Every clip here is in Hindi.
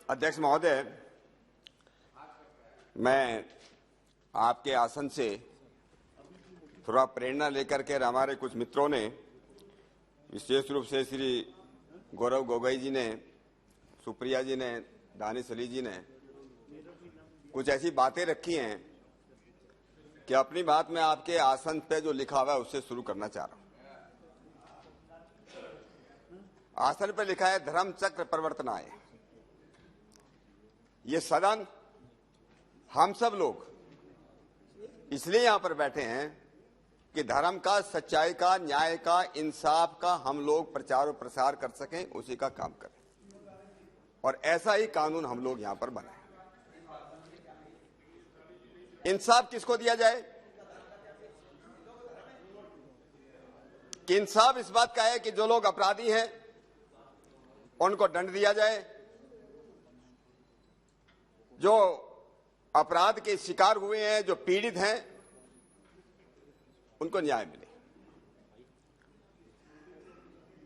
अध्यक्ष महोदय, मैं आपके आसन से थोड़ा प्रेरणा लेकर के हमारे कुछ मित्रों ने, विशेष रूप से श्री गौरव गोगोई जी ने, सुप्रिया जी ने, दानिश अली जी ने कुछ ऐसी बातें रखी हैं कि अपनी बात में आपके आसन पे जो लिखा हुआ है उससे शुरू करना चाह रहा हूं। आसन पे लिखा है धर्म चक्र परिवर्तनाय। ये सदन हम सब लोग इसलिए यहां पर बैठे हैं कि धर्म का, सच्चाई का, न्याय का, इंसाफ का हम लोग प्रचार और प्रसार कर सकें, उसी का काम करें। और ऐसा ही कानून हम लोग यहां पर बनाए। इंसाफ किसको दिया जाए? कि इंसाफ इस बात का है कि जो लोग अपराधी हैं उनको दंड दिया जाए, जो अपराध के शिकार हुए हैं, जो पीड़ित हैं, उनको न्याय मिले।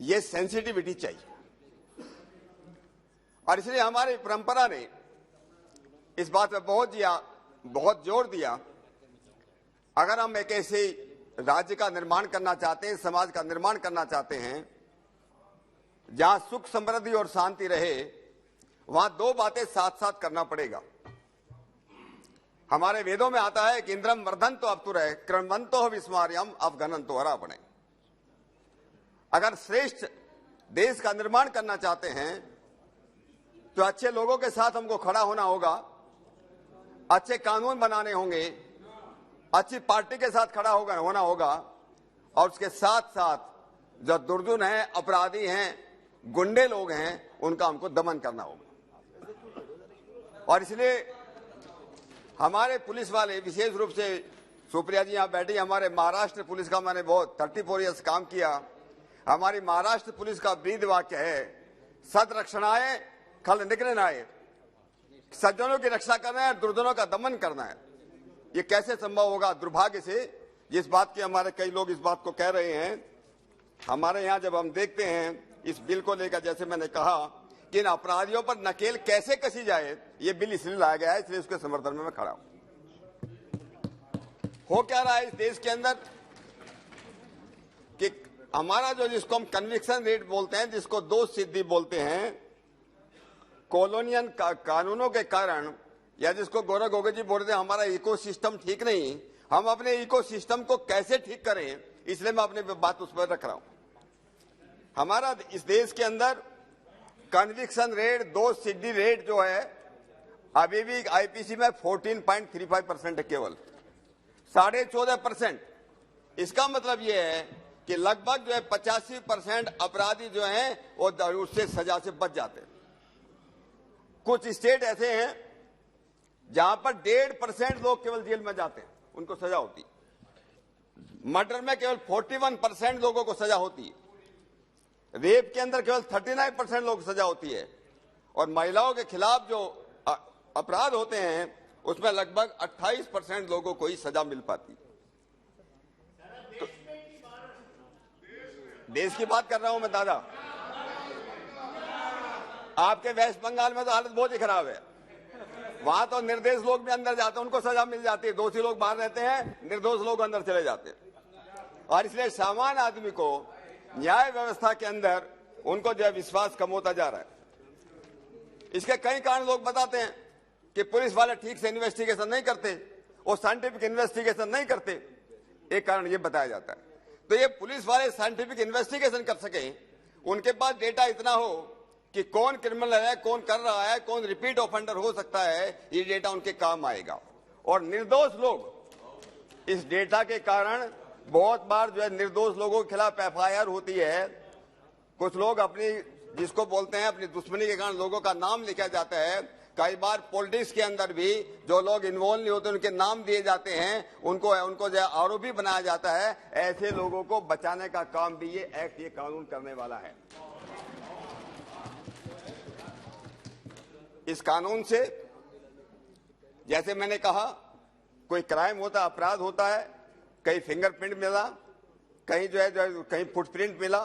ये सेंसिटिविटी चाहिए। और इसलिए हमारी परंपरा ने इस बात पे बहुत जोर दिया, अगर हम एक ऐसे राज्य का निर्माण करना चाहते हैं, समाज का निर्माण करना चाहते हैं जहां सुख, समृद्धि और शांति रहे, वहां दो बातें साथ साथ करना पड़ेगा। हमारे वेदों में आता है कि इंद्रम वर्धन तो अब तुरय क्रमवंतो विस्मार्यम अवगणन तो हरा बने। अगर श्रेष्ठ देश का निर्माण करना चाहते हैं तो अच्छे लोगों के साथ हमको खड़ा होना होगा, अच्छे कानून बनाने होंगे, अच्छी पार्टी के साथ खड़ा होना होगा, और उसके साथ साथ जो दुर्जन हैं, अपराधी हैं, गुंडे लोग हैं, उनका हमको दमन करना होगा। और इसलिए हमारे पुलिस वाले, विशेष रूप से सुप्रिया जी यहां बैठी, हमारे महाराष्ट्र पुलिस का मैंने बहुत 34 ईयर्स काम किया। हमारी महाराष्ट्र पुलिस का ब्रीद वाक्य है सदरक्षणाय खल निग्रहणाय। सज्जनों की रक्षा करना है, दुर्जनों का दमन करना है। ये कैसे संभव होगा? दुर्भाग्य से जिस बात की हमारे कई लोग इस बात को कह रहे हैं, हमारे यहाँ जब हम देखते हैं इस बिल को लेकर, जैसे मैंने कहा कि इन अपराधियों पर नकेल कैसे कसी जाए, ये बिल इसलिए लाया गया है, इसलिए उसके समर्थन में मैं खड़ा हूं। हो क्या रहा है इस देश के अंदर कि हमारा जो, जिसको हम कन्विक्शन रेट बोलते हैं, जिसको दोष सिद्धि बोलते हैं, कॉलोनियल कानूनों के कारण, या जिसको गौरव गोगोई जी बोलते हैं हमारा इकोसिस्टम ठीक नहीं, हम अपने इकोसिस्टम को कैसे ठीक करें, इसलिए मैं अपनी बात उस पर रख रहा हूं। हमारा इस देश के अंदर कन्विक्शन रेट, दोष सिद्धि रेट जो है, अभी भी आईपीसी में 14.35% है, केवल 14.5%। इसका मतलब यह है कि लगभग जो है 85% अपराधी जो हैं वो उससे सजा से बच जाते हैं। कुछ स्टेट ऐसे हैं जहां पर 1.5% लोग केवल जेल में जाते हैं, उनको सजा होती है। मर्डर में केवल 41% लोगों को सजा होती है। रेप के अंदर केवल 39% लोग सजा होती है। और महिलाओं के खिलाफ जो अपराध होते हैं उसमें लगभग 28% लोगों को ही सजा मिल पाती है। तो देश की बात कर रहा हूं मैं दादा। आपके वेस्ट बंगाल में तो हालत बहुत ही खराब है। वहां तो निर्दोष लोग भी अंदर जाते हैं, उनको सजा मिल जाती है। दोषी लोग बाहर रहते हैं, निर्दोष लोग अंदर चले जाते हैं। और इसलिए सामान्य आदमी को न्याय व्यवस्था के अंदर उनको जो है विश्वास कम होता जा रहा है। इसके कई कारण लोग बताते हैं कि पुलिस वाले ठीक से इन्वेस्टिगेशन नहीं करते, वो साइंटिफिक इन्वेस्टिगेशन नहीं करते। एक कारण ये बताया जाता है। तो ये पुलिस वाले साइंटिफिक इन्वेस्टिगेशन कर सके, उनके पास डेटा इतना हो कि कौन क्रिमिनल है, कौन कर रहा है, कौन रिपीट ऑफेंडर हो सकता है, ये डेटा उनके काम आएगा। और निर्दोष लोग इस डेटा के कारण बहुत बार जो है निर्दोष लोगों के खिलाफ एफआईआर होती है। कुछ लोग अपनी, जिसको बोलते हैं अपनी दुश्मनी के कारण लोगों का नाम लिखा जाता है। कई बार पॉलिटिक्स के अंदर भी जो लोग इन्वॉल्व नहीं होते उनके नाम दिए जाते हैं, उनको जो आरोपी बनाया जाता है। ऐसे लोगों को बचाने का काम भी ये एक्ट, ये कानून करने वाला है। इस कानून से, जैसे मैंने कहा, कोई क्राइम होता, अपराध होता है, कहीं फिंगरप्रिंट मिला, कहीं जो है कहीं फुटप्रिंट मिला,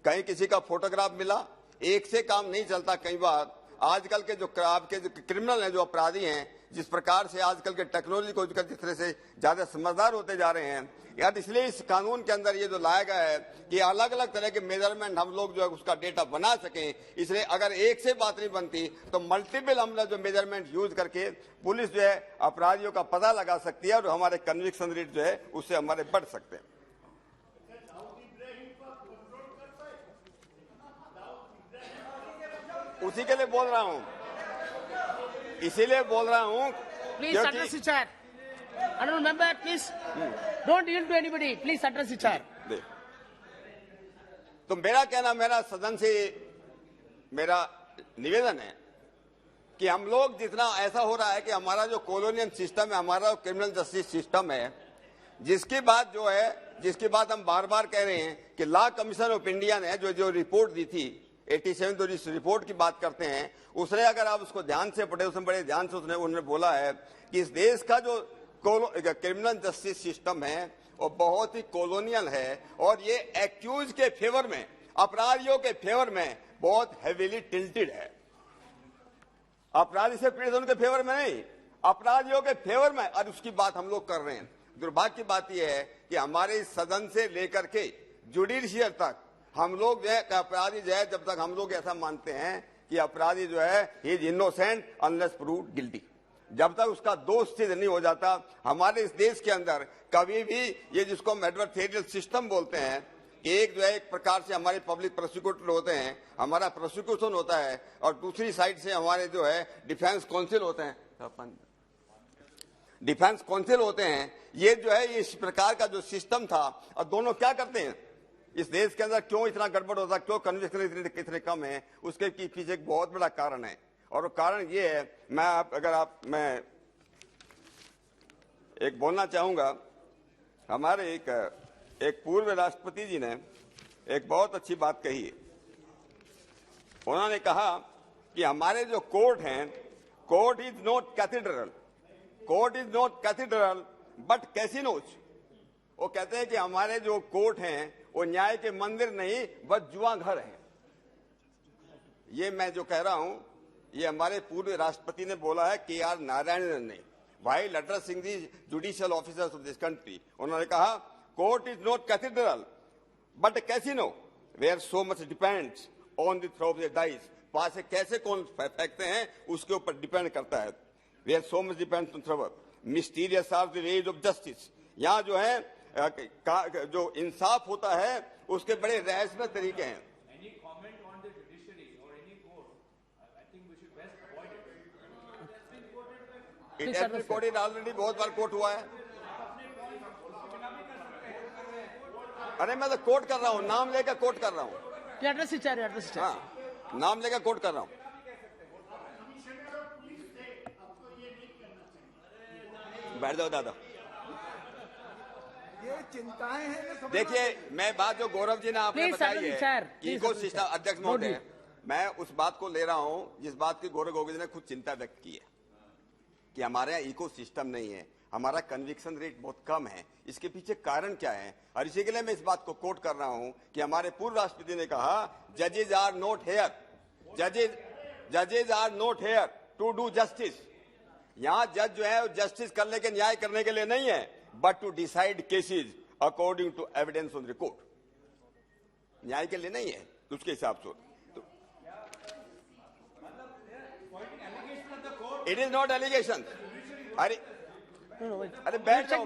कहीं किसी का फोटोग्राफ मिला, एक से काम नहीं चलता। कई बार आजकल के जो आपके जो क्रिमिनल हैं, जो अपराधी हैं, जिस प्रकार से आजकल के टेक्नोलॉजी को जिस तरह से ज्यादा समझदार होते जा रहे हैं, यार इसलिए इस कानून के अंदर ये जो लाया गया है कि अलग अलग तरह के मेजरमेंट हम लोग जो है उसका डेटा बना सकें। इसलिए अगर एक से बात नहीं बनती तो मल्टीपल हम लोग जो मेजरमेंट यूज करके पुलिस जो है अपराधियों का पता लगा सकती है और हमारे कन्विक्शन रेट जो है उससे हमारे बढ़ सकते हैं। उसी के लिए बोल रहा हूं, इसीलिए बोल रहा हूं। Please address the chair. Honorable member, please don't yield to anybody. Please address the chair. तो मेरा कहना, मेरा सदन से मेरा निवेदन है कि हम लोग जितना ऐसा हो रहा है कि हमारा जो कॉलोनियल सिस्टम है, हमारा क्रिमिनल जस्टिस सिस्टम है, जिसकी बात हम बार बार कह रहे हैं कि लॉ कमीशन ऑफ इंडिया ने जो रिपोर्ट दी थी 87, तो इस रिपोर्ट की बात करते हैं, उसने अगर आप उसको ध्यान से पढ़े, उसमें बड़े ध्यान से उन्होंने बोला है कि इस देश का जो क्रिमिनल जस्टिस सिस्टम है वो बहुत ही कॉलोनियल है और ये एक्यूज के फेवर में, अपराधियों के फेवर में बहुत हेवीली टिल्टेड है। अपराधी से पीड़ित उनके फेवर में नहीं, अपराधियों के फेवर में, और उसकी बात हम लोग कर रहे हैं। दुर्भाग्य की बात यह है कि हमारे सदन से लेकर के जुडिशियल तक हम लोग जो है अपराधी जो है, जब तक हम लोग ऐसा मानते हैं कि अपराधी जो है he is innocent unless proved guilty, जब तक उसका दोष सिद्ध नहीं हो जाता, हमारे इस देश के अंदर कभी भी ये जिसको हम एडवर्सेरियल सिस्टम बोलते हैं कि एक जो है एक प्रकार से हमारे पब्लिक प्रोसिक्यूटर होते हैं, हमारा प्रोसिक्यूशन होता है, और दूसरी साइड से हमारे जो है डिफेंस काउंसिल होते हैं, ये जो है इस प्रकार का जो सिस्टम था, और दोनों क्या करते हैं इस देश के अंदर, क्यों इतना गड़बड़ होता, क्यों कन्विक्शन इतने कम है, उसके पीछे एक बहुत बड़ा कारण है। और वो कारण ये है, मैं एक बोलना चाहूंगा, हमारे एक पूर्व राष्ट्रपति जी ने एक बहुत अच्छी बात कही है। उन्होंने कहा कि हमारे जो कोर्ट हैं, court is not cathedral but casinos. वो कहते हैं कि हमारे जो कोर्ट हैं वो न्याय के मंदिर नहीं बस जुआ घर है। ये मैं जो कह रहा हूं ये हमारे पूर्व राष्ट्रपति ने बोला है, KR नारायणन ने, while addressing the judicial officers of this country। उन्होंने कहा court is not cathedral but casino where so much depends on the throw of the dice. पास से कैसे कौन फेंकते हैं उसके ऊपर डिपेंड करता है। Where so much depends on throw, mysterious are the ways of justice. यहाँ जो है जो इंसाफ होता है उसके बड़े रहस्यमय तरीके हैं। It has been quoted already, बहुत बार कोट हुआ है। अरे मैं तो कोट कर रहा हूँ, नाम लेकर कोट कर रहा हूँ। हाँ, नाम लेकर कोट कर रहा हूँ। बैठ जाओ दादा। ये चिंताएं हैं। देखिए, मैं बात जो गौरव जी ने आपने बताई है, इको सिस्टम, अध्यक्ष महोदय, मैं उस बात को ले रहा हूं जिस बात की गौरव गोविंद ने खुद चिंता व्यक्त की है कि हमारे यहाँ इको सिस्टम नहीं है, हमारा कन्विक्शन रेट बहुत कम है। इसके पीछे कारण क्या है? और इसी के लिए मैं इस बात को कोट कर रहा हूं कि हमारे पूर्व राष्ट्रपति ने कहा, जजेज are not here to do justice. यहाँ जज जो है जस्टिस करने के, न्याय करने के लिए नहीं है, but to decide cases according to evidence on record. न्याय के लिए नहीं है, तो उसके हिसाब से इट इज नॉट एलिगेशन। अरे बैठ जाओ,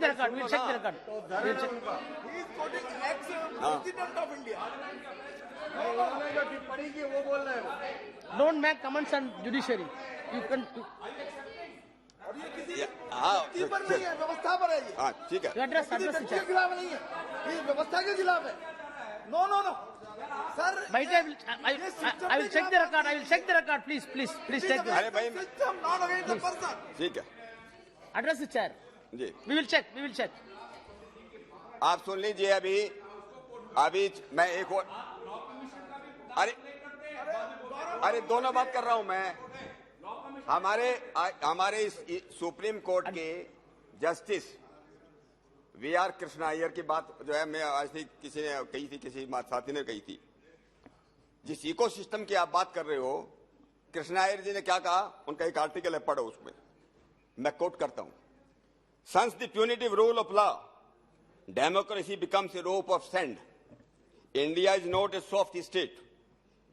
टिप्पणी की वो बोल रहे हो। Don't make comments on judiciary, you can. और ये किसी पर नहीं है, व्यवस्था पर है ये। हाँ, ठीक है। के खिलाफ नहीं है, ये व्यवस्था के खिलाफ है। No sir, I will check the record. Please take this. अरे भाई, system not against the person. ठीक है, Address the chair. Ji, We will check. आप सुन लीजिए। अभी मैं एक और, अरे दोनों बात कर रहा हूं मैं। हमारे इस सुप्रीम कोर्ट के जस्टिस VR कृष्णा अय्यर की बात जो है, मैं आज किसी ने कही थी, किसी साथी ने कही थी, जिस इको सिस्टम की आप बात कर रहे हो कृष्णा अय्यर जी ने क्या कहा, उनका एक आर्टिकल है, पढ़ो उसमें, मैं कोट करता हूं। Since the punitive rule of law, democracy becomes a rope of sand. India is not a soft state.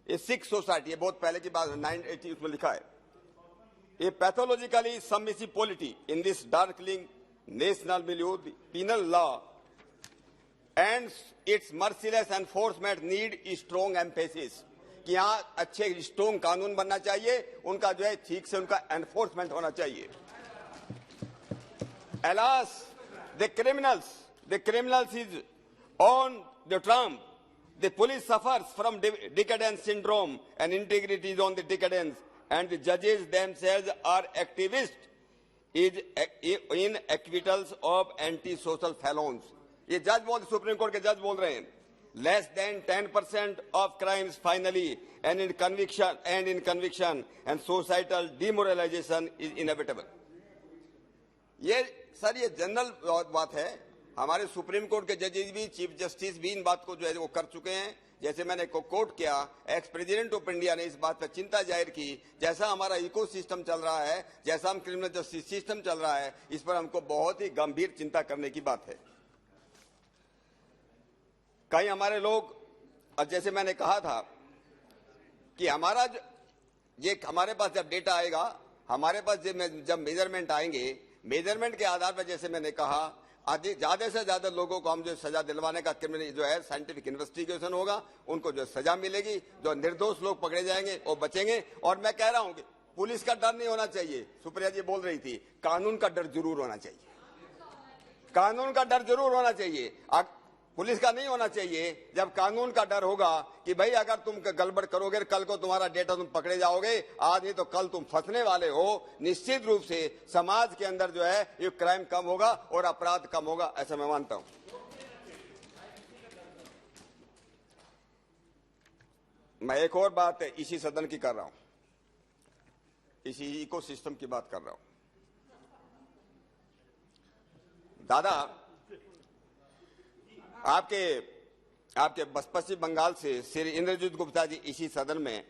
A sick society, ये बहुत पहले की बात है, 980 उसमें लिखा है। A pathologically submissive polity in this darkling national milieu, the penal law and its merciless enforcement need strong emphasis. कि यहाँ अच्छे स्ट्रॉन्ग कानून बनना चाहिए, उनका जो है ठीक से उनका एनफोर्समेंट होना चाहिए। Alas, the criminals is on the trump. The police suffers from decadence syndrome, and integrity is on the decadence, and the judges themselves are activists in acquittals of anti-social felons. ये जज बोल, सुप्रीम कोर्ट के जज बोल रहे हैं। Less than 10% of crimes finally, and in conviction and societal demoralization is inevitable. ये सर ये जनरल बात है, हमारे सुप्रीम कोर्ट के जजेस भी, चीफ जस्टिस भी इन बात को जो है वो कर चुके हैं। जैसे मैंने कोट किया, एक्स प्रेसिडेंट ऑफ इंडिया ने इस बात पर चिंता जाहिर की, जैसा हमारा इकोसिस्टम चल रहा है, जैसा हम क्रिमिनल जस्टिस सिस्टम चल रहा है, इस पर हमको बहुत ही गंभीर चिंता करने की बात है। कई हमारे लोग, और जैसे मैंने कहा था कि हमारे पास जब डेटा आएगा, हमारे पास जब मेजरमेंट आएंगे, मेजरमेंट के आधार पर जैसे मैंने कहा, ज्यादा से ज्यादा लोगों को हम जो सजा दिलवाने का क्रिमिनल जो है साइंटिफिक इन्वेस्टिगेशन होगा, उनको जो सजा मिलेगी, जो निर्दोष लोग पकड़े जाएंगे वो बचेंगे। और मैं कह रहा हूं कि पुलिस का डर नहीं होना चाहिए, सुप्रिया जी बोल रही थी, कानून का डर जरूर होना चाहिए, कानून का डर जरूर होना चाहिए, पुलिस का नहीं होना चाहिए। जब कानून का डर होगा कि भाई अगर तुम गड़बड़ करोगे, कल को तुम्हारा डेटा तुम पकड़े जाओगे, आज नहीं तो कल तुम फंसने वाले हो, निश्चित रूप से समाज के अंदर जो है ये क्राइम कम होगा और अपराध कम होगा, ऐसा मैं मानता हूं। मैं एक और बात है इसी सदन की कर रहा हूं, इसी इकोसिस्टम की बात कर रहा हूं। दादा, आपके पश्चिम बंगाल से श्री इंद्रजीत गुप्ता जी इसी सदन में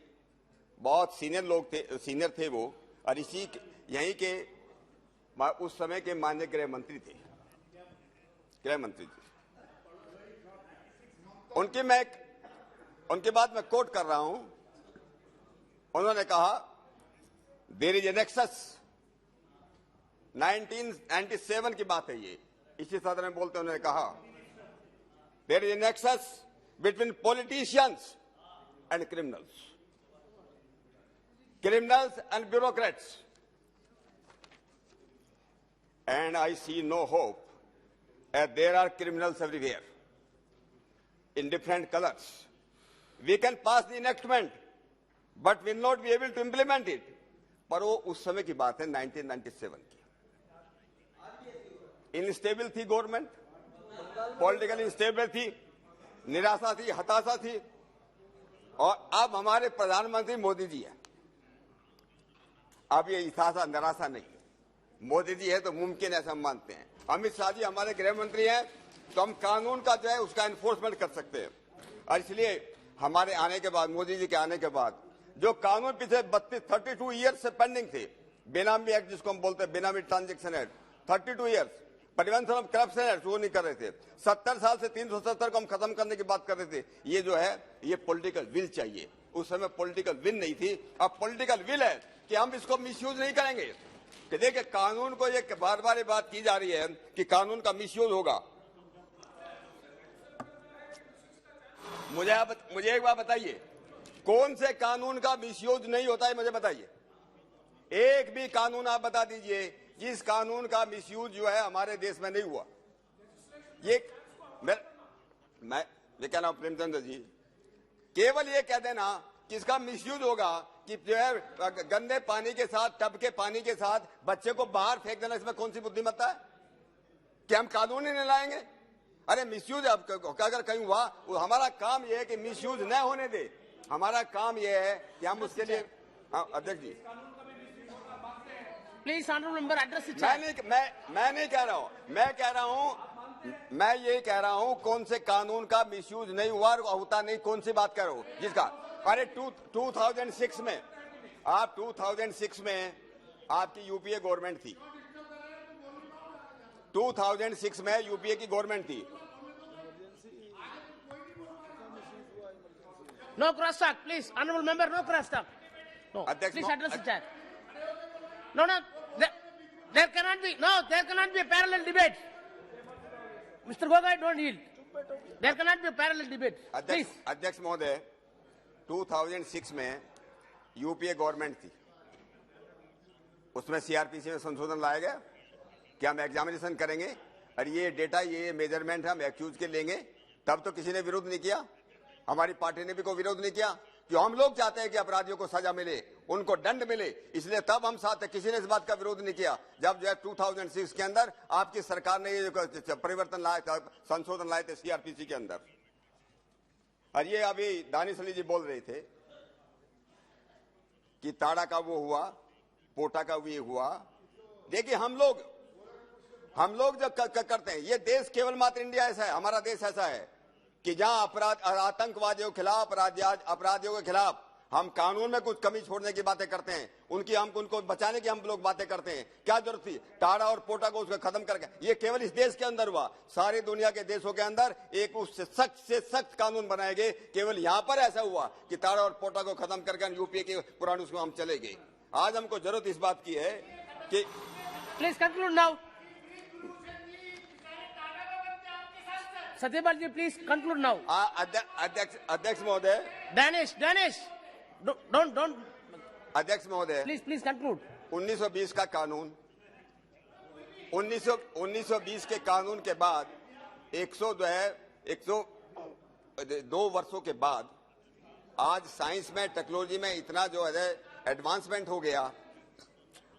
बहुत सीनियर थे वो, और यहीं के उस समय के माननीय गृह मंत्री थे, उनके बाद मैं कोट कर रहा हूं। उन्होंने कहा, देयर इज एन एक्सेस, 1997 की बात है ये, इसी सदन में बोलते उन्होंने कहा, there is a nexus between politicians and criminals and bureaucrats, and I see no hope, as there are criminals everywhere in different colors. We can pass the enactment, but will not be able to implement it. पर वो उस समय की बात है, 1997 की। इनस्टेबल थी गवर्नमेंट, पॉलिटिकल इंस्टेबल थी, निराशा थी, हताशा थी, और अब हमारे प्रधानमंत्री मोदी जी हैं। अब ये हताशा निराशा नहीं, मोदी जी है तो मुमकिन है, ऐसा हम मानते हैं। अमित शाह जी हमारे गृह मंत्री हैं, तो हम कानून का जो है उसका एनफोर्समेंट कर सकते हैं। और इसलिए हमारे आने के बाद, मोदी जी के आने के बाद, जो कानून पिछले 32 ईयर्स से पेंडिंग थे, बेनामी एक्ट जिसको हम बोलते हैं, बेनामी transaction act, 32 years, prevention of corruption act, वो नहीं कर रहे थे। 70 साल से 370 को हम खत्म करने की बात कर रहे थे। ये जो है ये पॉलिटिकल विल चाहिए, उस समय पॉलिटिकल विल नहीं थी, अब पॉलिटिकल विल है कि हम इसको मिसयूज नहीं करेंगे। कि देखिए, कानून को ये बार बार बात की जा रही है कि कानून का मिसयूज होगा। मुझे एक बात बताइए, कौन से कानून का मिसयूज नहीं होता है, मुझे बताइए। एक भी कानून आप बता दीजिए जिस कानून का मिसयूज जो है हमारे देश में नहीं हुआ। ये मैं कह रहा हूं प्रेमचंद्र जी, केवल ये कह देना कि इसका मिसयूज होगा कि जो है गंदे पानी के साथ, टब के पानी के साथ बच्चे को बाहर फेंक देना, इसमें कौन सी बुद्धिमत्ता है कि हम कानून ही नहीं लाएंगे? अरे मिसयूज अगर कहीं हुआ, हमारा काम यह है कि मिसयूज न होने दे। हमारा काम यह है कि हम उसके लिए, अध्यक्ष जी प्लीज ऑनरेबल मेंबर एड्रेस। मैं नहीं कह रहा हूं, मैं ये कह रहा हूं कौन से कानून का मिसयूज नहीं हुआ और होता नहीं, कौन सी बात कर रहा हूं जिसका। अरे 2006 में आप 2006 में आपकी यूपीए गवर्नमेंट थी, 2006 में यूपीए की गवर्नमेंट थी। No cross talk, please. Honorable member, no cross talk. No, Adhyaksh, please no, address the chair. No, there cannot be a parallel debate. Mr. Gogai, don't yield. There cannot be a parallel debate. Please. अध्यक्ष महोदय, 2006 में यूपीए गवर्नमेंट थी, उसमें सीआरपीसी में संशोधन लाया गया। क्या हम एग्जामिनेशन करेंगे और ये डेटा, ये मेजरमेंट हम एक्यूज के लेंगे, तब तो किसी ने विरोध नहीं किया, हमारी पार्टी ने भी कोई विरोध नहीं किया। क्यों? हम लोग चाहते हैं कि अपराधियों को सजा मिले, उनको दंड मिले, इसलिए तब हम साथ हैं, किसी ने इस बात का विरोध नहीं किया। जब जो है 2006 के अंदर आपकी सरकार ने ये परिवर्तन लाए, संशोधन लाए थे सीआरपीसी के अंदर। और ये अभी दानिश अली जी बोल रहे थे कि ताड़ा का वो हुआ, पोटा का वो हुआ। देखिए हम लोग जब करते हैं, ये देश केवल मात्र इंडिया ऐसा है, हमारा देश ऐसा है कि जहां आतंकवादियों के खिलाफ, अपराधियों के खिलाफ हम कानून में कुछ कमी छोड़ने की बातें करते हैं, उनको बचाने की हम लोग बातें करते हैं। क्या जरूरत थी टाड़ा और पोटा को उसको खत्म करके? ये केवल इस देश के अंदर हुआ, सारी दुनिया के देशों के अंदर एक उससे सख्त से सख्त कानून बनाए गए। केवल यहां पर ऐसा हुआ कि टाड़ा और पोटा को खत्म करके यूपीए के पुराने उसको हम चले गए। आज हमको जरूरत इस बात की है कि Please conclude now. Satyapal ji, please conclude now. अध्यक्ष महोदय, Danish, don't. अध्यक्ष महोदय, Please conclude. 1920 का कानून, 1920 के कानून के बाद 102 वर्षों के बाद आज साइंस में, टेक्नोलॉजी में इतना जो है एडवांसमेंट हो गया।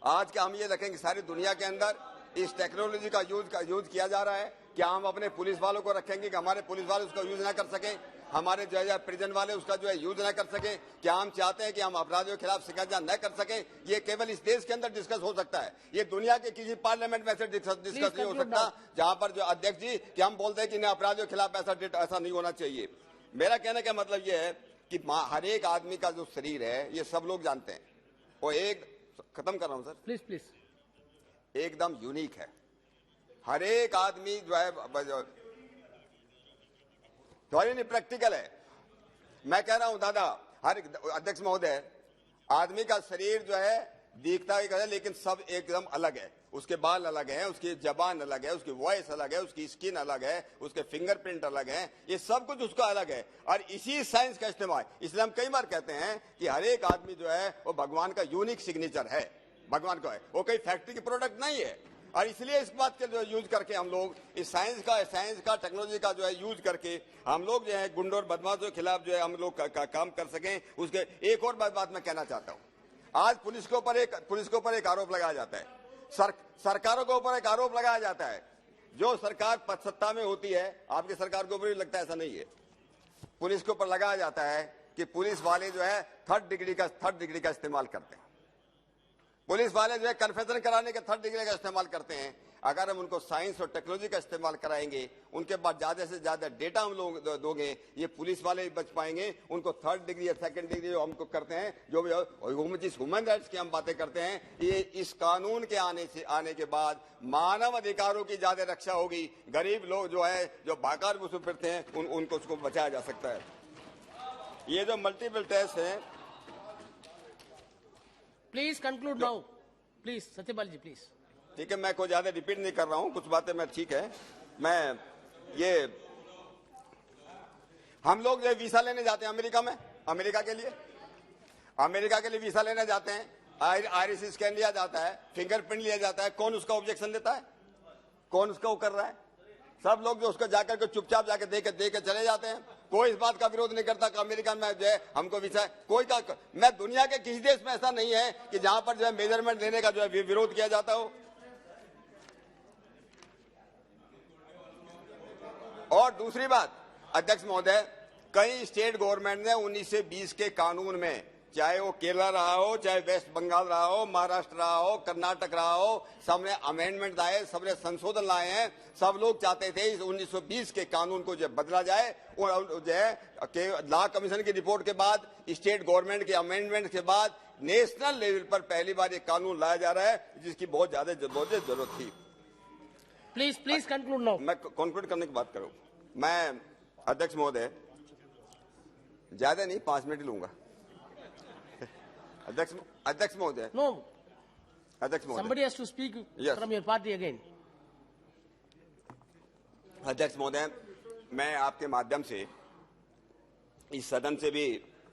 आज का हम ये देखेंगे सारी दुनिया के अंदर इस टेक्नोलॉजी का यूज किया जा रहा है। क्या हम अपने पुलिस वालों को रखेंगे कि हमारे पुलिस वाले उसका यूज ना कर सके, हमारे जो है प्रिजन वाले उसका जो है यूज ना कर सके? क्या हम चाहते हैं कि हम अपराधियों के खिलाफ शिकंजा न कर सके? ये केवल इस देश के अंदर डिस्कस हो सकता है, ये दुनिया के किसी पार्लियामेंट में ऐसे डिस्कस नहीं हो सकता जहां पर जो अध्यक्ष जी कि हम बोलते हैं कि नहीं अपराधियों के खिलाफ ऐसा नहीं होना चाहिए। मेरा कहने का मतलब ये है कि हर एक आदमी का जो शरीर है, ये सब लोग जानते हैं, वो एक खत्म कर रहा हूं सर, प्लीज एकदम यूनिक है। हर एक आदमी जो है नहीं प्रैक्टिकल है। मैं कह रहा हूं दादा, हर अध्यक्ष महोदय, आदमी का शरीर जो है दिखता है लेकिन सब एकदम अलग है। उसके बाल अलग हैं, उसकी जबान अलग है, उसकी वॉइस अलग है, उसकी स्किन अलग है, उसके फिंगरप्रिंट अलग है, ये सब कुछ उसका अलग है। और इसी साइंस का इस्तेमाल, इसलिए हम कई बार कहते हैं कि हर एक आदमी जो है वो भगवान का यूनिक सिग्नेचर है, भगवान का है, वो कोई फैक्ट्री की प्रोडक्ट नहीं है। और इसलिए इस बात के जो यूज करके हम लोग इस साइंस का टेक्नोलॉजी का जो है यूज करके हम लोग जो है गुंडों और बदमाशों के खिलाफ जो है हम लोग काम कर सकें। उसके एक और बात मैं कहना चाहता हूं, आज पुलिस के ऊपर एक आरोप लगाया जाता है, सरकारों के ऊपर एक आरोप लगाया जाता है। जो सरकार सत्ता में होती है, आपकी सरकार के ऊपर भी लगता है, ऐसा नहीं है, पुलिस के ऊपर लगाया जाता है कि पुलिस वाले जो है थर्ड डिग्री का इस्तेमाल करते हैं। पुलिस वाले जो है कन्फेशन कराने के थर्ड डिग्री का इस्तेमाल करते हैं। अगर हम उनको साइंस और टेक्नोलॉजी का इस्तेमाल कराएंगे, उनके बाद ज्यादा से ज्यादा डेटा हम लोग दोगे, ये पुलिस वाले भी बच पाएंगे। उनको थर्ड डिग्री या सेकंड डिग्री जो हमको करते हैं, जो भी ह्यूमन राइट्स की हम बातें करते हैं, ये इस कानून के आने के बाद मानव अधिकारों की ज्यादा रक्षा होगी। गरीब लोग जो है जो भाकार घुसे फिरते हैं उनको उसको बचाया जा सकता है। ये जो मल्टीपल टेस्ट है, please conclude now, please Satyapal ji please. ठीक है, मैं कोई ज्यादा रिपीट नहीं कर रहा हूं, कुछ बातें मैं ठीक है। मैं ये हम लोग जो वीसा लेने जाते हैं अमेरिका में, अमेरिका के लिए वीसा लेने जाते हैं, आईरिस स्कैन लिया जाता है, फिंगरप्रिंट लिया जाता है। कौन उसका ऑब्जेक्शन देता है? कौन उसका वो कर रहा है? सब लोग जो उसको जाकर के चुपचाप जाकर दे के चले जाते हैं। कोई इस बात का विरोध नहीं करता कि अमेरिका में जो है हमको वीसा कोई का। मैं दुनिया के किसी देश में ऐसा नहीं है कि जहां पर जो है मेजरमेंट लेने का जो है विरोध किया जाता हो। और दूसरी बात अध्यक्ष महोदय, कई स्टेट गवर्नमेंट ने 1920 के कानून में, चाहे वो केरला रहा हो, चाहे वेस्ट बंगाल रहा हो, महाराष्ट्र रहा हो, कर्नाटक रहा हो, सबने अमेंडमेंट लाए, सबने संशोधन लाए हैं। सब लोग चाहते थे इस 1920 के कानून को जो बदला जाए। और जो है लॉ कमीशन की रिपोर्ट के बाद, स्टेट गवर्नमेंट के अमेंडमेंट के बाद नेशनल लेवल पर पहली बार ये कानून लाया जा रहा है, जिसकी बहुत ज्यादा जरूरत थी। Please conclude now. मैं कंक्लूड करने की बात करूं। मैं अध्यक्ष महोदय ज्यादा नहीं 5 मिनट ही लूंगा। अध्यक्ष महोदय। नो, अध्यक्ष महोदय। somebody has to speak from your party again. अध्यक्ष महोदय, मैं आपके माध्यम से इस सदन से भी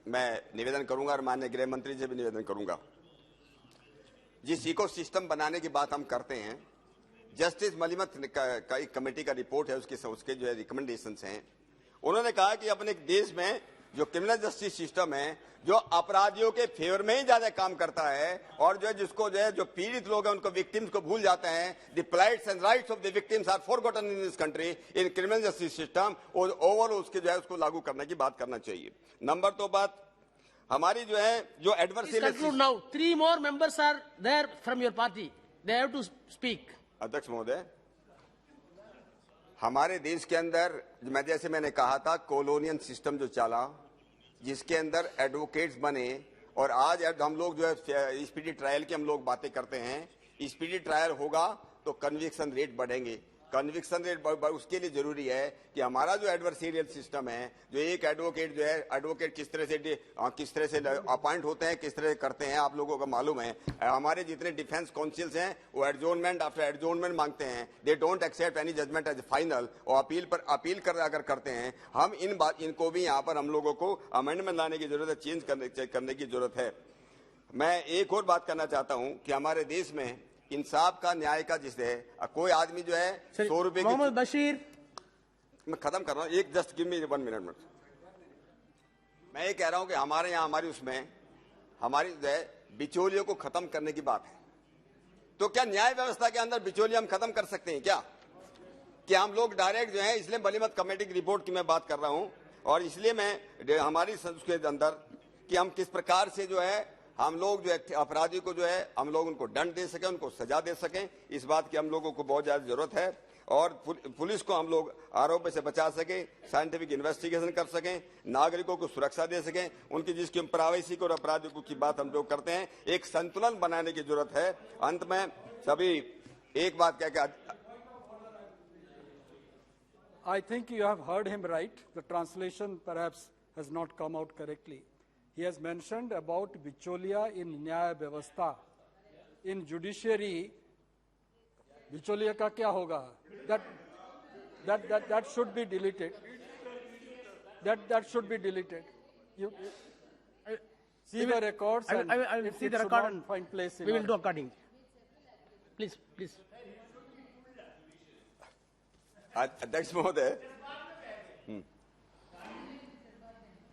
मैं निवेदन करूंगा और माननीय गृह मंत्री से भी निवेदन करूंगा, जिस इको सिस्टम बनाने की बात हम करते हैं, जस्टिस मलिमत का एक कमेटी का रिपोर्ट है, उसके जो है रिकमेंडेशंस हैं। उन्होंने कहा कि अपने देश में जो क्रिमिनल जस्टिस सिस्टम है, जो अपराधियों के फेवर में ही ज्यादा काम करता है, और जो है जिसको जो पीड़ित लोग हैं उनको विक्टिम्स को भूल जाते हैं। The plights and rights of the victims are forgotten in this country in criminal justice system. और ओवरऑल उसके जो है उसको लागू करने की बात करना चाहिए। नंबर 2 बात, हमारी जो है जो Conclude now. 3 more members are there from your party. They have to speak. अध्यक्ष महोदय, हमारे देश के अंदर मैंने कहा था, कॉलोनियल सिस्टम जो चला, जिसके अंदर एडवोकेट्स बने, और आज हम लोग जो है स्पीडी ट्रायल की हम लोग बातें करते हैं। स्पीडी ट्रायल होगा तो कन्विक्शन रेट बढ़ेंगे। कन्विक्शन रेट उसके लिए जरूरी है कि हमारा जो एडवर्सेरियल सिस्टम है, जो एक एडवोकेट जो है, एडवोकेट किस तरह से अपॉइंट होते हैं, किस तरह करते हैं, आप लोगों को मालूम है। हमारे जितने डिफेंस काउंसिल्स हैं वो एडजोर्नमेंट आफ्टर एडजोर्नमेंट मांगते हैं। They don't accept any judgement as final, और अपील अगर करते हैं। हम इनको भी यहाँ पर हम लोगों को अमेंडमेंट लाने की जरूरत है, चेंज करने की जरूरत है। मैं एक और बात करना चाहता हूँ कि हमारे देश में इंसाफ का, न्याय का, जिससे कोई आदमी जो है 100 रुपए मोहम्मद बशीर, मैं खत्म कर रहा हूँ, एक जस्ट गिव मी 1 मिनट। मैं ये कह रहा हूं कि हमारे यहाँ हमारी जो है बिचौलियों को खत्म करने की बात है। तो क्या न्याय व्यवस्था के अंदर बिचौलिया हम खत्म कर सकते हैं क्या हम लोग डायरेक्ट जो है, इसलिए बलीमत कमेटी की रिपोर्ट की मैं बात कर रहा हूं, और इसलिए मैं हमारी संस्कृति के अंदर कि हम किस प्रकार से जो है हम लोग जो है अपराधी को जो है हम लोग उनको दंड दे सकें, उनको सजा दे सकें, इस बात की हम लोगों को बहुत ज्यादा जरूरत है। और पुलिस को हम लोग आरोप से बचा सकें, साइंटिफिक इन्वेस्टिगेशन कर सकें, नागरिकों को सुरक्षा दे सकें, उनकी जिसकी प्राइवेसी और अपराधियों की बात हम लोग करते हैं, एक संतुलन बनाने की जरूरत है। अंत में सभी एक बात कह के, I think you have heard him right. The translation perhaps has not come out correctly. He has mentioned about bicholia in Nyaya Vyavastha. In judiciary, bicholia ka kya hoga? That should be deleted. That should be deleted. You see the records and I will if see it the should record not find place in we will our- do according. Please. अध्यक्ष महोदय,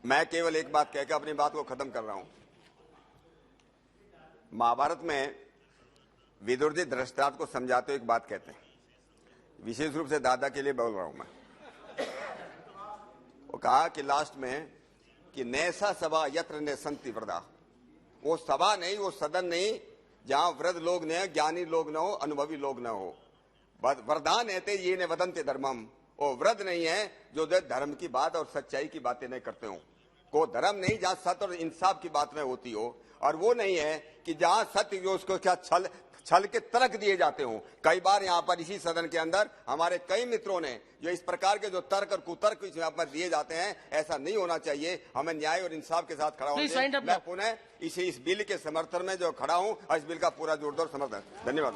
मैं केवल एक बात कहकर अपनी बात को खत्म कर रहा हूं। महाभारत में विदुर जी धृतराष्ट्र को समझाते हुए एक बात कहते हैं, विशेष रूप से दादा के लिए बोल रहा हूं मैं। वो कहा कि लास्ट में कि नैसा सभा यत्र न संति वृदा, वो सभा नहीं, वो सदन नहीं जहां वृद्ध लोग न, ज्ञानी लोग न हो, अनुभवी लोग न हो। वरदान है ये ने वदंते धर्मम, वो वृद्ध नहीं है जो धर्म की बात और सच्चाई की बातें नहीं करते हो। को धर्म नहीं जहां सत्य और इंसाफ की बात में होती हो, और वो नहीं है कि जहां सत्य जो उसको क्या छल के तर्क दिए जाते हो। कई बार यहाँ पर इसी सदन के अंदर हमारे कई मित्रों ने जो इस प्रकार के जो तर्क और कुतर्क यहाँ पर दिए जाते हैं, ऐसा नहीं होना चाहिए। हमें न्याय और इंसाफ के साथ खड़ा होना चाहिए। मैं पुनः इस बिल के समर्थन में जो खड़ा हूँ, इस बिल का पूरा जोरदार समर्थन। धन्यवाद।